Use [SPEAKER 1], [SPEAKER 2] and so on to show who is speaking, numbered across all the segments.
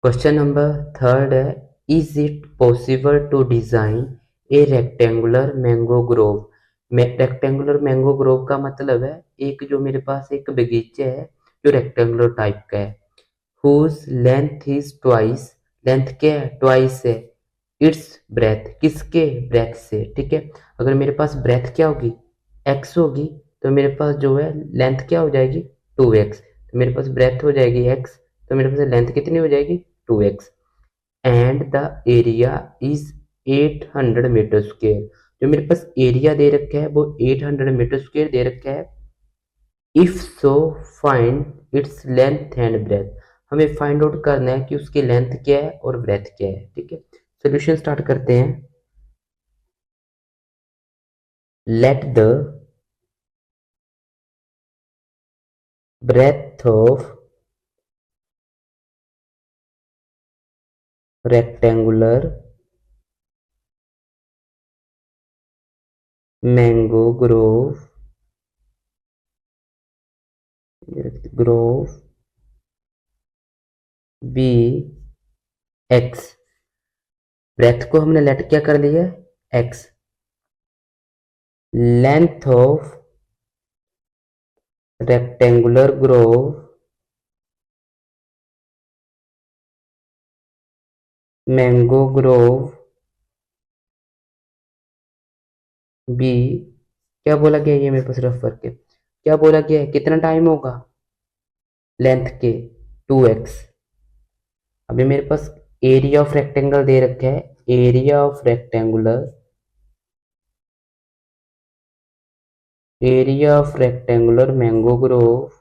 [SPEAKER 1] Question number third है, is it possible to design a rectangular mango grove. Rectangular mango grove का मतलब है एक जो मेरे पास एक बगीचा है जो रेक्टेंगुलर टाइप का है, whose length is twice, length क्या है, ट्वाइस है, इट्स ब्रेथ, किसके, ब्रेथ से, ठीक है। अगर मेरे पास ब्रेथ क्या होगी, एक्स होगी, तो मेरे पास जो है लेंथ क्या हो जाएगी, 2x, तो मेरे पास ब्रेथ हो जाएगी x, तो मेरे पास लेंथ कितनी हो जाएगी, 2x। And the area is 800 metre square, जो मेरे पास एरिया दे रखा है वो 800 मीटर स्क्वेयर दे रखा है। If so find its length and breadth, हमें फाइंड आउट करना है कि उसकी लेंथ क्या है और ब्रेथ क्या है, ठीक है। सोल्यूशन स्टार्ट करते हैं। लेट द breadth of rectangular mango grove be x। Breadth को हमने लेट क्या कर लिया, x। Length of rectangular grove mango grove be, क्या बोला गया, ये मेरे पास रफ करके क्या बोला गया है, कितना टाइम होगा लेंथ के, 2x। अभी मेरे पास एरिया ऑफ रेक्टेंगल दे रखा है, area of rectangular mango grove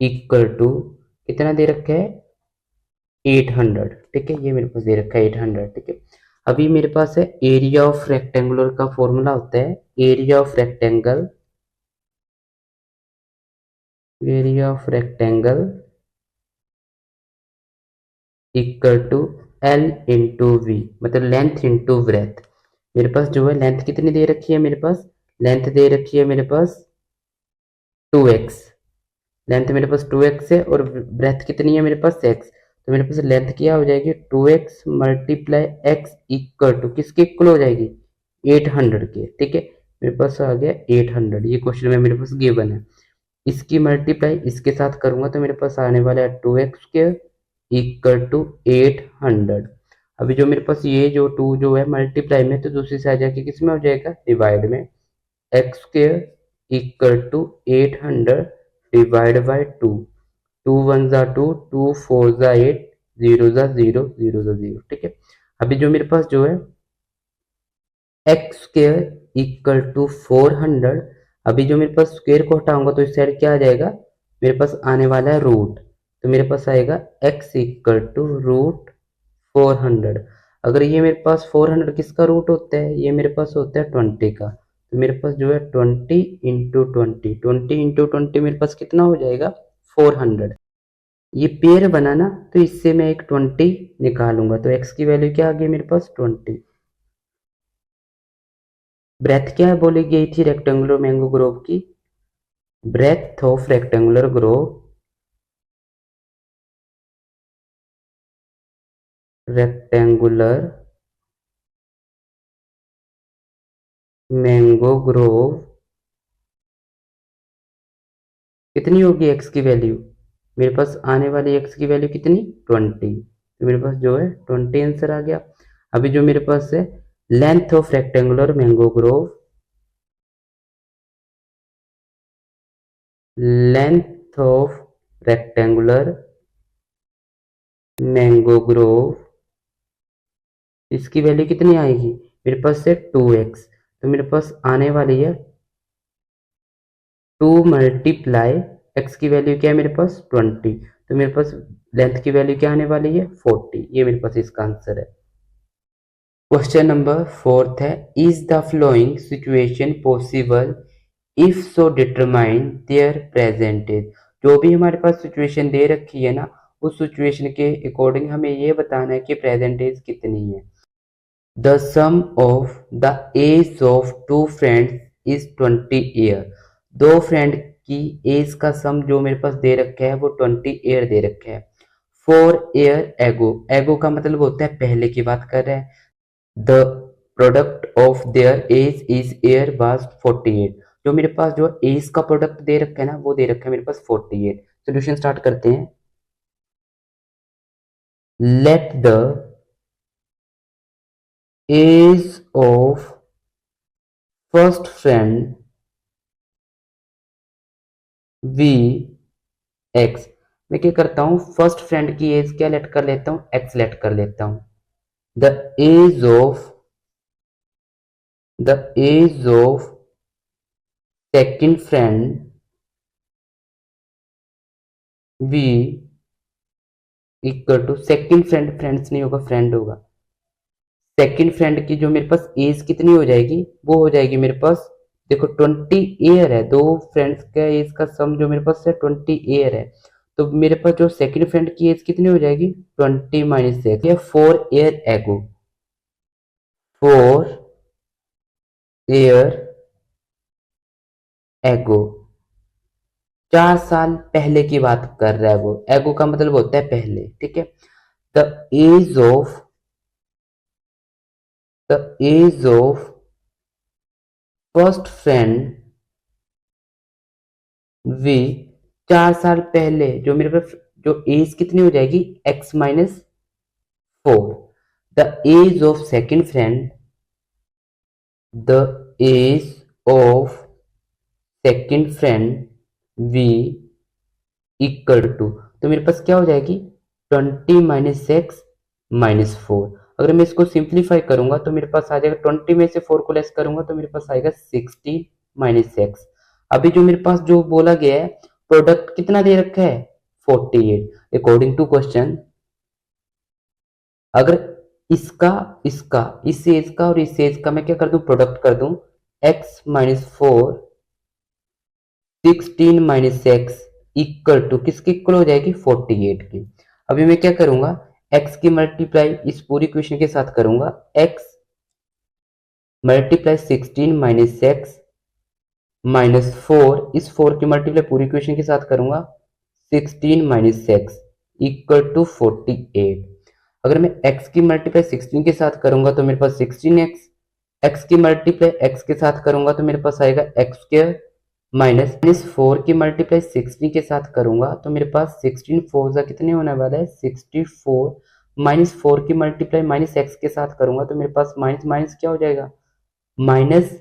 [SPEAKER 1] equal to कितना दे रखा है, 800, ठीक है। ये मेरे पास दे रखा है 800, ठीक है। अभी मेरे पास है एरिया ऑफ रेक्टेंगुलर का फॉर्मूला होता है area of rectangle equal to L into B, मतलब लेंथ इंटू ब्रेथ। मेरे पास जो है लेंथ कितनी दे रखी है, मेरे पास लेंथ दे रखी है मेरे पास 2x, लेंथ मेरे पास 2x है और ब्रेथ कितनी है मेरे पास x, तो मेरे पास लेंथ क्या हो जाएगी 2x multiply x equal to किसके इक्वल हो जाएगी, 800 के, ठीक है। मेरे पास आ गया 800, ये क्वेश्चन में मेरे पास गिवन है। इसकी मल्टीप्लाई इसके साथ करूंगा तो मेरे पास आने वाला है 2x स्क्वायर इक्वल टू 800। अभी जो मेरे पास ये जो 2 जो है मल्टीप्लाई में, तो दूसरी साइड जाके किस में हो जाएगा, डिवाइड में, X square equal to 800 divide by 2, 2 1 जा 2, 2 4 जा 8, 0 जा 0, 0 जा 0, ठीक है। अभी जो मेरे पास जो है एक्स स्क्वायर इक्वल टू 400, अभी जो मेरे पास स्क्वायर को हटाऊंगा तो इस साइड क्या आ जाएगा, मेरे पास आने वाला है रूट, तो मेरे पास आएगा x इक्वल टू रूट 400। अगर ये मेरे पास 400 किसका रूट होता है, ये मेरे पास होता है 20 का, तो मेरे पास जो है 20 इंटू 20, 20 इंटू 20 मेरे पास कितना हो जाएगा 400। ये पेयर बना ना, तो इससे मैं एक 20 निकालूंगा, तो x की वैल्यू क्या आ गई मेरे पास 20। ब्रेथ क्या बोली गई थी रेक्टेंगुलर मैंगो ग्रोव की, breadth of rectangular grove mango grove कितनी होगी एक्स की वैल्यू, मेरे पास आने वाली एक्स की वैल्यू कितनी 20, तो मेरे पास जो है 20 आंसर आ गया। अभी जो मेरे पास है length of rectangular mango Grove, length of rectangular mango Grove, इसकी वैल्यू कितनी आएगी, मेरे पास है 2x, तो मेरे पास आने वाली है 2 मल्टीप्लाई एक्स की वैल्यू क्या है मेरे पास 20, तो मेरे पास लेंथ की वैल्यू क्या आने वाली है 40, ये मेरे पास इसका आंसर है। क्वेश्चन नंबर फोर्थ है, is the following situation possible, if so determine their present age. जो भी हमारे पास सिचुएशन दे रखी है ना, उस सिचुएशन के अकॉर्डिंग हमें ये बताना है कि प्रेजेंट एज कितनी है। The sum of the age of two friends is 20 year, दो फ्रेंड कि एज का सम जो मेरे पास दे रखा है वो 20 ईयर दे रखा है। 4 ईयर एगो, एगो का मतलब होता है पहले की बात कर रहे हैं। The product of their age is year was 48। जो मेरे पास जो एज का प्रोडक्ट दे रखा है ना वो दे रखा है मेरे पास 48। सोल्यूशन स्टार्ट करते हैं। Late the age of first friend be X. मैं क्या करता हूँ, फर्स्ट फ्रेंड की एज क्या लेट कर लेता हूँ, एक्स लेट कर लेता हूँ। The age of the age of second friend be equal to, second friend, friends नहीं होगा, फ्रेंड होगा। सेकेंड फ्रेंड की जो मेरे पास एज कितनी हो जाएगी, वो हो जाएगी मेरे पास, देखो 20 ईयर है, दो फ्रेंड्स का एज का सम जो मेरे पास है 20 ईयर है। तो मेरे पास जो सेकेंड फ्रेंड की एज कितनी हो जाएगी, 20 माइनस एक्स, ये 4 ईयर एगो, 4 ईयर एगो, 4 साल पहले की बात कर रहा है वो। एगो का मतलब होता है पहले, ठीक है। The age of the age of first friend be, 4 साल पहले जो मेरे पास जो एज कितनी हो जाएगी, X minus 4। The age of second friend, the age of second friend be equal to, तो मेरे पास क्या हो जाएगी, 20 माइनस एक्स माइनस 4। अगर मैं इसको सिंप्लीफाई करूंगा तो मेरे पास आ जाएगा, 20 में से 4 को लेस करूंगा तो मेरे पास आएगा 16 माइनस एक्स। अभी जो मेरे पास जो बोला गया है, प्रोडक्ट कितना दे रखा है, 48। अकॉर्डिंग टू क्वेश्चन, अगर इसका इसका इस एज का और इस एज का मैं क्या कर दूं, प्रोडक्ट कर दूं, X minus 4, 16 minus X equal to किसके इक्वल हो जाएगी, 48 की। अभी मैं क्या करूंगा, x की मल्टीप्लाई इस पूरी इक्वेशन के साथ करूंगा, x multiply 16 minus x minus 4, इस 4 की मल्टीप्लाई पूरी इक्वेशन के साथ करूंगा, 16 माइनस एक्स इक्वल टू 48। अगर मैं x की मल्टीप्लाई 16 के साथ करूंगा तो मेरे पास 16x, x की मल्टीप्लाई x के साथ करूंगा तो मेरे पास आएगा एक्स स्क्वायर, माइनस 4 की मल्टीप्लाई 16 के साथ करूंगा तो मेरे पास 16 फोर जा कितने होने वाला है, 64, माइनस 4 की मल्टीप्लाई माइनस एक्स के साथ करूंगा तो मेरे पास माइनस माइनस क्या हो जाएगा, माइनस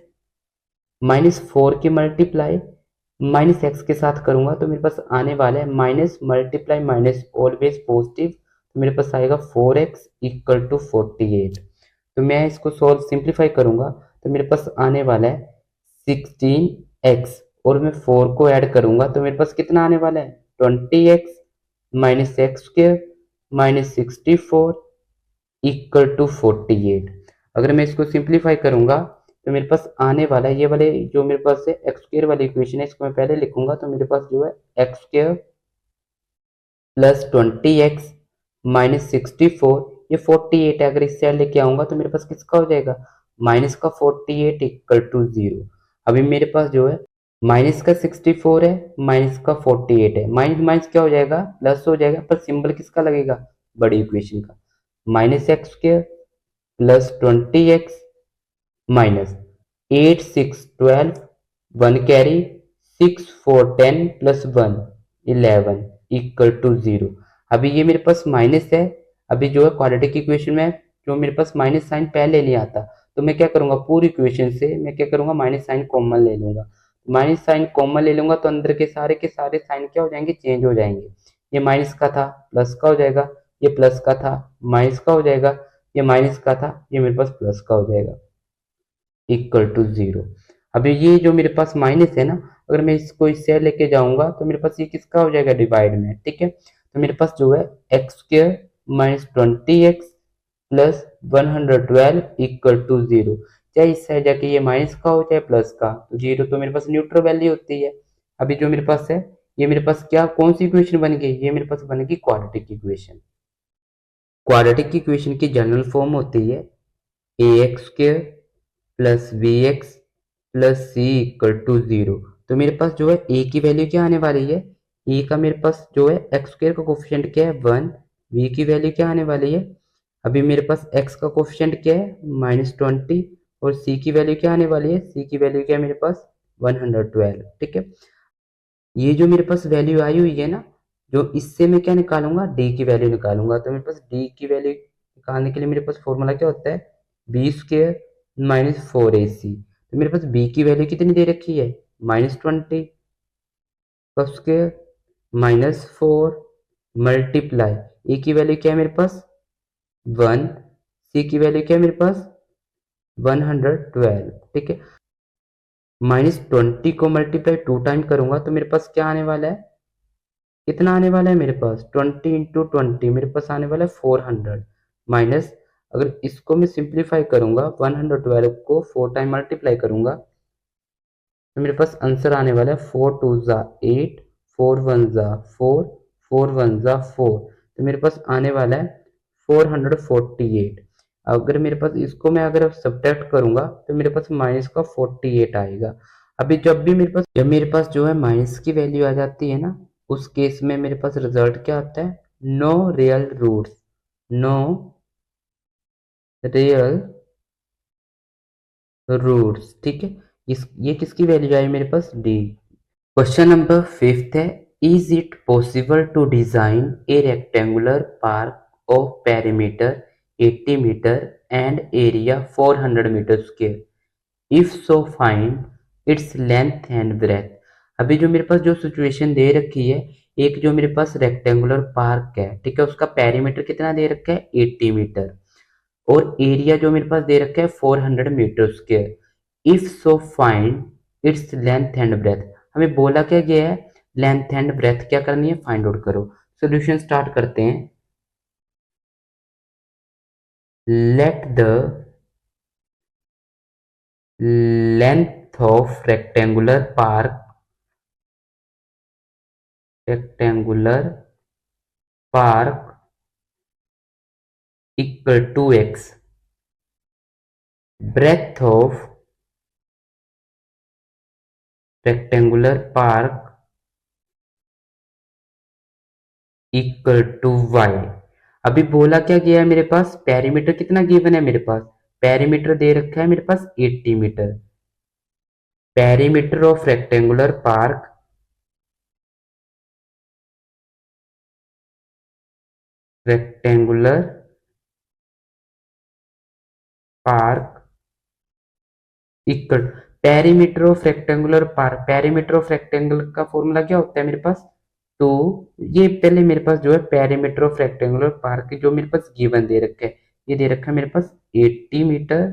[SPEAKER 1] माइनस 4 की मल्टीप्लाई माइनस एक्स के साथ करूंगा तो मेरे पास आने वाला है minus multiply minus always positive, तो मेरे पास आएगा 4x इक्वल टू 48। तो मैं इसको सॉल्व सिंप्लीफाई करूंगा तो मेरे पास आने वाला है 16x, और मैं 4 को ऐड करूंगा तो मेरे पास कितना आने वाला है, 20x minus X square minus 64 equal to 48। अगर मैं इसको सिंप्लीफाई करूंगा तो मेरे पास आने वाला है, ये वाले जो मेरे पास है एक्स स्क्वायर वाली इक्वेशन है, इसको मैं पहले लिखूंगा तो मेरे पास जो है X square plus 20x minus 64, ये 48 है, अगर इससे लेके आऊंगा तो मेरे पास किसका हो जाएगा, माइनस का 48 इक्वल टू 0। अभी मेरे पास जो है माइनस का 64 है, माइनस का 48 है, माइनस माइनस क्या हो जाएगा, प्लस हो जाएगा, पर सिंबल किसका लगेगा, बड़ी इक्वेशन का, minus X square plus 20x minus 8 6 12, 1 carry, 6 4 10 plus 1 11 equal to 0। अभी ये मेरे पास माइनस है, अभी जो है क्वाड्रेटिक इक्वेशन में जो मेरे पास माइनस साइन पहले नहीं आता, तो मैं क्या करूंगा, पूरी इक्वेशन से मैं क्या करूंगा, माइनस साइन कॉमन ले लूंगा। माइनस साइन कॉमन ले लूंगा तो अंदर के सारे साइन क्या हो जाएंगे, चेंज हो जाएंगे। ये माइनस का था प्लस का हो जाएगा, ये प्लस का था माइनस का हो जाएगा, ये माइनस का था ये मेरे पास प्लस का हो जाएगा इक्वल टू 0। अभी ये जो मेरे पास माइनस है ना, अगर मैं इसको इससे लेके जाऊंगा तो मेरे पास ये किसका हो जाएगा, डिवाइड में, ठीक है। तो मेरे पास जो है X square minus 20x plus 112 equal to 0। चाहे इस साइड जाके ये माइनस का हो चाहे प्लस का, तो 0 तो मेरे पास न्यूट्रल वैल्यू होती है। अभी जो मेरे पास है, ये मेरे पास क्या कौन सी इक्वेशन बन गई, ये मेरे पास बनेगी क्वाड्रेटिक इक्वेशन। क्वाड्रेटिक इक्वेशन की जनरल फॉर्म होती है a x square plus v x plus c equal to 0। तो मेरे पास जो है ए की वैल्यू क्या आने वाली है, ए का मेरे पास जो है एक्स स्क्वायर का कोफिशिएंट क्या है 1, बी की वैल्यू क्या आने वाली है, अभी मेरे पास एक्स का कोफिशिएंट क्या है -20 और सी की वैल्यू क्या आने वाली है, सी की वैल्यू क्या है मेरे पास 112। ठीक है, ये जो मेरे पास वैल्यू आई हुई है ना, जो इससे मैं क्या निकालूंगा, डी की वैल्यू निकालूंगा। तो मेरे पास डी की वैल्यू निकालने के लिए मेरे पास फॉर्मूला क्या होता है, बी स्क्र -4ac। तो मेरे पास बी की वैल्यू कितनी दे रखी है -20 का स्क्र -4 मल्टीप्लाई ए की वैल्यू क्या है मेरे पास 1, सी की वैल्यू क्या है मेरे पास 112। ठीक है, -20 को मल्टीप्लाई 2 टाइम करूंगा तो मेरे पास क्या आने वाला है, कितना आने वाला है मेरे पास 20 इंटू 20 मेरे पास आने वाला है 400 माइनस, अगर इसको मैं सिंप्लीफाई करूंगा 112 को 4 टाइम मल्टीप्लाई करूंगा तो मेरे पास आंसर आने वाला है 4 2 ज़ा 8, 4 1 ज़ा 4, 4 1 ज़ा 4। तो मेरे पास आने वाला है 448। अगर मेरे पास इसको मैं अगर सब्ट्रैक्ट करूंगा तो मेरे पास माइनस का 48 आएगा। अभी जब मेरे पास जो है माइनस की वैल्यू आ जाती है ना, उस केस में मेरे पास रिजल्ट क्या आता है, no real roots, no real roots. ठीक है, ये किसकी वैल्यू आई मेरे पास, डी। क्वेश्चन नंबर 5 है, is it possible to design a rectangular park of perimeter 80 metre and area 400 metre square, if so find its length and breadth. अभी जो मेरे पास जो सिचुएशन दे रखी है, एक जो मेरे पास रेक्टेंगुलर पार्क है, ठीक है, उसका पेरीमीटर कितना दे रखा है 80 मीटर और एरिया जो मेरे पास दे रखा है 400 metre square, if so find its length and breadth. हमें बोला क्या गया है, लेंथ एंड ब्रेथ क्या करनी है, फाइंड आउट करो। सोल्यूशन स्टार्ट करते हैं। Late the length of rectangular park equal to X, breadth of rectangular park equal to Y. अभी बोला क्या गया है मेरे पास, पेरीमीटर कितना गिवन है मेरे पास, पेरीमीटर दे रखा है मेरे पास 80 metre. Perimeter of rectangular park equal, perimeter of rectangular का फॉर्मूला क्या होता है मेरे पास, तो ये पहले मेरे पास जो है पेरीमीटर ऑफ रेक्टेंगुलर पार्क जो मेरे पास गिवन दे रखा है, ये दे रखा है मेरे पास 80 मीटर।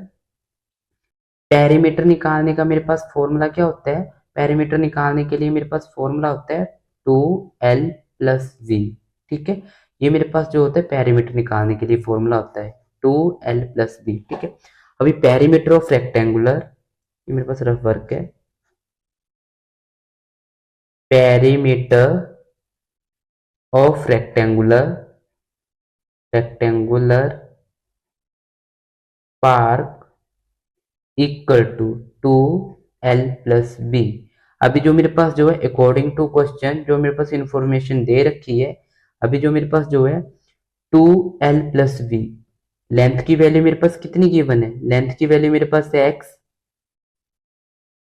[SPEAKER 1] पेरीमीटर निकालने का मेरे पास फॉर्मूला क्या होता है, पेरीमीटर निकालने के लिए मेरे पास फॉर्मूला होता है 2l+v। ठीक है, ये मेरे पास जो होता है पेरीमीटर निकालने के लिए फॉर्मूला होता है 2l+v। ठीक है, अभी पेरीमीटर ऑफ रेक्टेंगुलर, ये मेरे पास रफ वर्क है, perimeter of rectangular park equal to 2l+b। अभी जो मेरे पास जो है अकॉर्डिंग टू क्वेश्चन जो मेरे पास इंफॉर्मेशन दे रखी है, अभी जो मेरे पास जो है 2l+b, लेंथ की वैल्यू मेरे पास कितनी गिवन है, लेंथ की वैल्यू मेरे पास है x,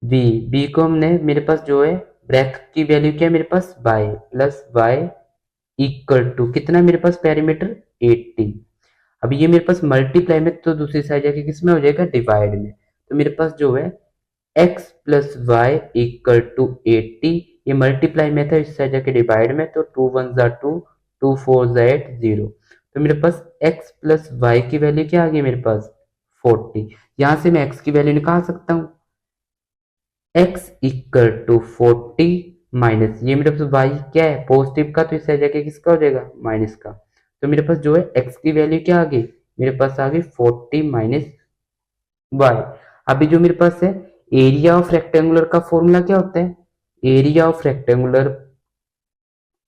[SPEAKER 1] बी को हमने मेरे पास जो है ब्रेथ की वैल्यू क्या है मेरे पास y+y इक्वल टू कितना मेरे पास पेरीमीटर 80। अभी ये मेरे पास मल्टीप्लाई में तो दूसरी साइड जाके किस में हो जाएगा, डिवाइड में। तो मेरे पास जो है x+y इक्वल टू 80, ये मल्टीप्लाई में था, इस साइड जाके डिवाइड में, तो 2 1 ज़ा 2, 2 4 ज़ा 8 0। तो मेरे पास x+y की वैल्यू क्या आ गई मेरे पास 40। यहां से मैं x की वैल्यू निकाल सकता हूं, x इक्वल टू 40 माइनस, ये मेरे पास y क्या है पॉजिटिव का, तो इस साइड जाके किसका हो जाएगा माइनस का। तो मेरे पास जो है x की वैल्यू क्या आ गई, मेरे पास आ गई 40 माइनस y। अभी जो मेरे पास है एरिया ऑफ रेक्टेंगुलर का फॉर्मूला क्या होता है, area of rectangular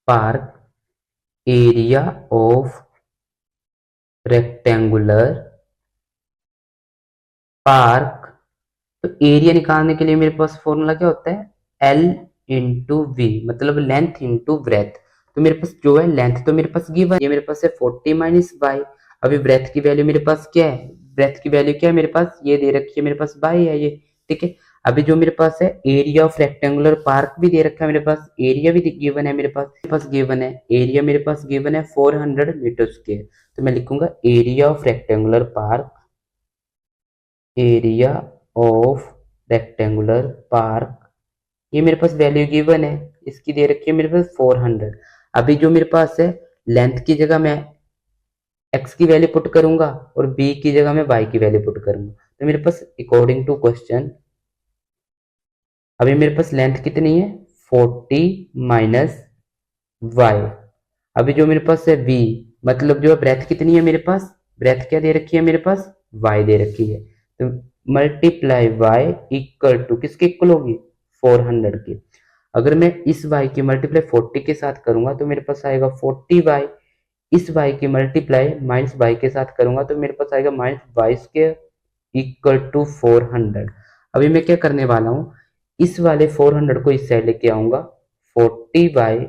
[SPEAKER 1] park, area of rectangular park. तो एरिया निकालने के लिए मेरे पास फॉर्मूला क्या होता है, एल इंटू वी, मतलब लेंथ इंटू ब्रेथ। तो मेरे पास जो है लेंथ तो मेरे पास गिवन, ये मेरे पास है 40 माइनस बाई। अभी ब्रेथ की वैल्यू मेरे पास क्या है, ब्रेथ की वैल्यू क्या है मेरे पास, ये दे रखी है मेरे पास बाई है ये, ठीक है। अभी जो मेरे पास है एरिया ऑफ रेक्टेंगुलर पार्क भी दे रखा है मेरे पास, एरिया भी गिवन है मेरे पास गिवन है, एरिया मेरे पास गिवन है 400 मीटर स्क्वायर। तो मैं लिखूंगा area of rectangular park, area of rectangular park, ये मेरे पास वैल्यू गिवन है, इसकी दे रखी है मेरे पास 400। अभी जो मेरे पास है लेंथ की जगह मैं x की वैल्यू पुट करूंगा और b की जगह मैं y की वैल्यू पुट करूंगा। तो मेरे पास अकॉर्डिंग टू क्वेश्चन अभी मेरे पास लेंथ कितनी है 40 माइनस वाई। अभी जो मेरे पास है v, मतलब जो है ब्रेथ कितनी है मेरे पास, ब्रेथ क्या दे रखी है मेरे पास y दे रखी है। तो मल्टीप्लाई y इक्वल टू किसके इक्वल होगी 400 की। अगर मैं इस y की मल्टीप्लाई 40 के साथ करूंगा तो मेरे पास आएगा 40y, इस y की मल्टीप्लाई माइनस y के साथ करूंगा तो मेरे पास आएगा minus Y square equal to 400। अभी मैं क्या करने वाला हूं, इस वाले 400 को इस साइड लेके आऊंगा, 40y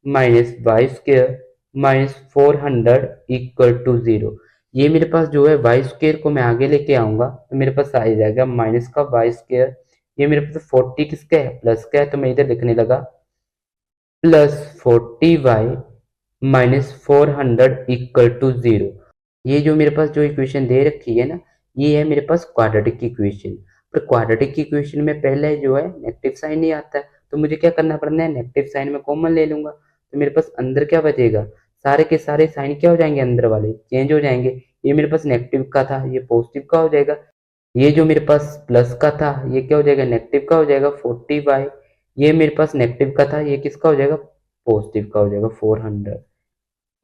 [SPEAKER 1] minus Y square minus 400 equal to 0। ये मेरे पास जो है वाई स्क्वायर को मैं आगे लेके आऊंगा तो मेरे पास आ जाएगा माइनस का वाई स्क्वायर। ये मेरे पास 40 किसका है प्लस का है, तो मैं इधर लिखने लगा plus 40y minus 400 equal to 0। ये जो मेरे पास जो इक्वेशन दे रखी है ना, ये है मेरे पास क्वाड्रेटिक इक्वेशन। पर क्वाड्रेटिक इक्वेशन में पहले जो है नेगेटिव साइन नहीं आता है, तो मुझे क्या करना पड़ना है, नेगेटिव साइन में कॉमन ले लूंगा। तो मेरे पास अंदर क्या बचेगा, सारे के सारे साइन क्या हो जाएंगे, अंदर वाले चेंज हो जाएंगे। ये मेरे पास नेगेटिव का था, ये पॉजिटिव का हो जाएगा। ये जो मेरे पास प्लस का था ये क्या हो जाएगा, नेगेटिव का हो जाएगा 40y। ये मेरे पास नेगेटिव का था, ये किसका हो जाएगा, पॉजिटिव का हो जाएगा 400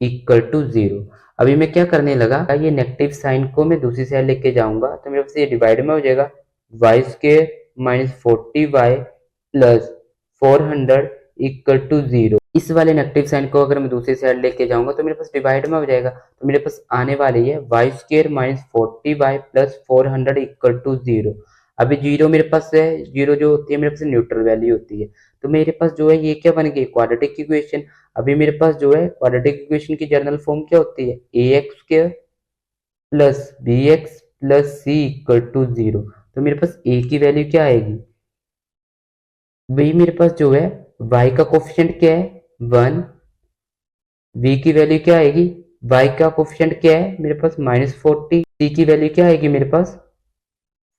[SPEAKER 1] इक्वल टू 0। अभी मैं क्या करने लगा, ये नेगेटिव साइन को मैं दूसरी साइड लेके जाऊंगा तो मेरे पास ये डिवाइड में हो जाएगा Y square minus 40y plus 400 equal to 0। इस वाले नेगेटिव साइन को अगर मैं दूसरी साइड लेके जाऊंगा तो मेरे पास डिवाइड में हो जाएगा, तो मेरे पास आने वाली है Y square minus 40y plus 400 equal to 0। अभी जीरो मेरे पास है, जीरो जो होती है मेरे पास न्यूट्रल वैल्यू होती है। तो मेरे पास जो है ये क्या बन गई क्वाड्रेटिक इक्वेशन। अभी मेरे पास जो है क्वाड्रेटिक इक्वेशन की जनरल फॉर्म क्या होती है, a x square plus b x plus c equal to 0। तो मेरे पास ए की वैल्यू क्या आएगी, भाई मेरे पास जो है y का कोफिशिएंट क्या है 1, v की वैल्यू क्या आएगी, y का कोफिशिएंट क्या है मेरे पास -40, c की वैल्यू क्या आएगी मेरे पास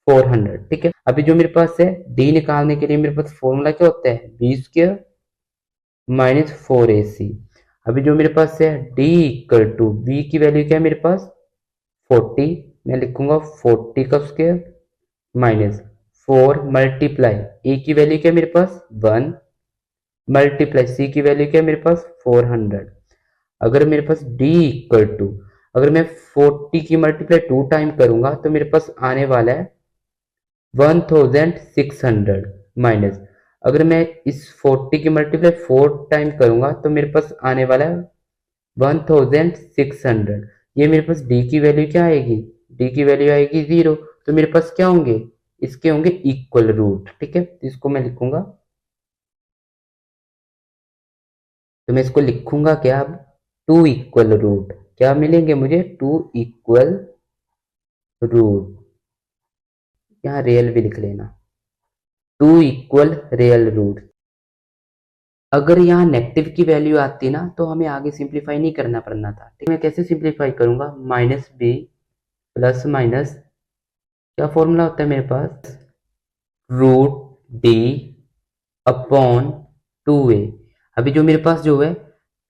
[SPEAKER 1] 400, ठीक है। अभी जो मेरे पास है d निकालने के लिए मेरे पास फॉर्मूला क्या होता है बी स्क्वायर माइनस 4ac। अभी जो मेरे पास है d इक्वल टू v की वैल्यू क्या है मेरे पास 40, मैं लिखूंगा 40 का स्क्वायर माइनस 4 मल्टीप्लाई a की वैल्यू क्या है मेरे पास 1 मल्टीप्लाई सी की वैल्यू क्या है मेरे पास 400। अगर मेरे पास d इक्वल टू, अगर मैं 40 की मल्टीप्लाई 2 टाइम करूंगा तो मेरे पास आने वाला है 1600 माइनस, अगर मैं इस 40 की मल्टीप्लाई 4 टाइम करूंगा तो मेरे पास आने वाला है 1600। ये मेरे पास d की वैल्यू क्या आएगी, d की वैल्यू आएगी 0। तो मेरे पास क्या होंगे, इसके होंगे इक्वल रूट, ठीक है। इसको मैं लिखूंगा, तो मैं इसको लिखूंगा क्या अब 2 इक्वल रूट, क्या मिलेंगे मुझे 2 इक्वल रूट, यहाँ रियल भी लिख लेना 2 इक्वल रियल रूट। अगर यहाँ नेगेटिव की वैल्यू आती ना तो हमें आगे सिंप्लीफाई नहीं करना पड़ना था, ठीक है। मैं कैसे सिंप्लीफाई करूंगा, माइनस बी प्लस माइनस क्या फॉर्मूला होता है मेरे पास रूट बी अपॉन 2a। अभी जो मेरे पास जो है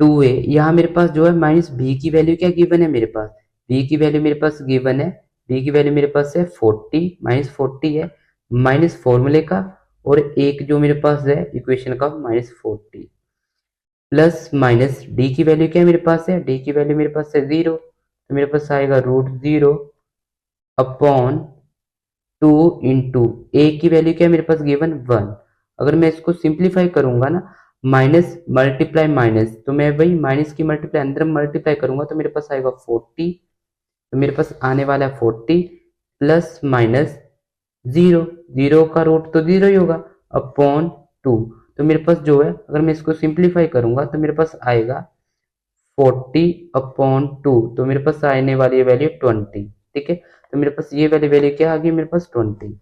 [SPEAKER 1] 2a, यहाँ मेरे पास जो है माइनस b की वैल्यू क्या गिवन है मेरे पास, b की वैल्यू मेरे पास गिवन है, b की वैल्यू मेरे पास है 40 माइनस 40 है माइनस फॉर्मूले का, और एक जो मेरे पास है इक्वेशन का -40 प्लस माइनस d की वैल्यू क्या मेरे पास है, d की वैल्यू मेरे पास है 0, तो मेरे पास आएगा √0 अपॉन 2 इंटू ए की वैल्यू क्या है मेरे पास गिवन 1। अगर मैं इसको सिंप्लीफाई करूंगा ना, माइनस मल्टीप्लाई माइनस, तो मैं भाई माइनस की मल्टीप्लाई अंदर मल्टीप्लाई करूंगा तो मेरे पास आएगा 40, तो मेरे पास आने वाला है 40 प्लस माइनस 0, 0 का रूट तो 0 ही होगा अपॉन 2। तो मेरे पास जो है, अगर मैं इसको सिंप्लीफाई करूंगा तो मेरे पास आएगा 40/2। तो मेरे पास आने वाली वैल्यू 20। ठीक है, तो मेरे पास ये वाली वैल्यू क्या आ गई मेरे पास 20।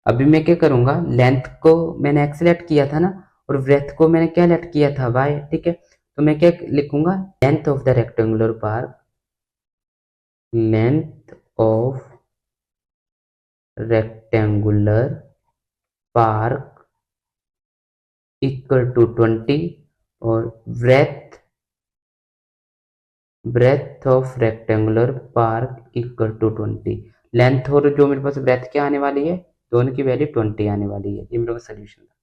[SPEAKER 1] अभी मैं क्या करूंगा, लेंथ को मैंने एक्स लेट किया था ना, और ब्रेथ को मैंने क्या लेट किया था वाई। ठीक है, तो मैं क्या लिखूंगा, length of the rectangular park, length of rectangular park equal to 20, और breadth breadth of rectangular park equal to 20। Length और जो मेरे पास ब्रेथ क्या आने वाली है, दोनों की वैल्यू 20 आने वाली है। ये मेरे पास सोल्यूशन था।